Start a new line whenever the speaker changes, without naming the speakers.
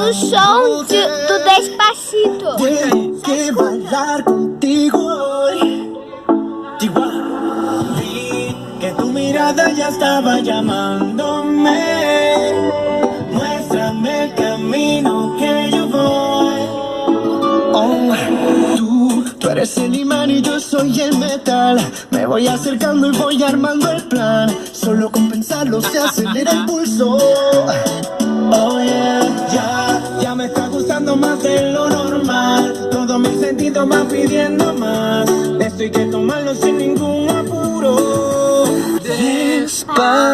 no som do Despacito.
Tengo que bailar contigo hoy. Vi que tu mirada ya estaba llamándome. Muéstrame el camino que yo voy. Oh, tú eres el imán y yo soy el metal. Me voy acercando y voy armando el plan. Solo con pensarlo se acelera el pulso. Oh yeah, ya me está gustando más de lo normal. Todos mis sentidos van pidiendo más. Esto hay que tomarlo sin ningún apuro. Despacio.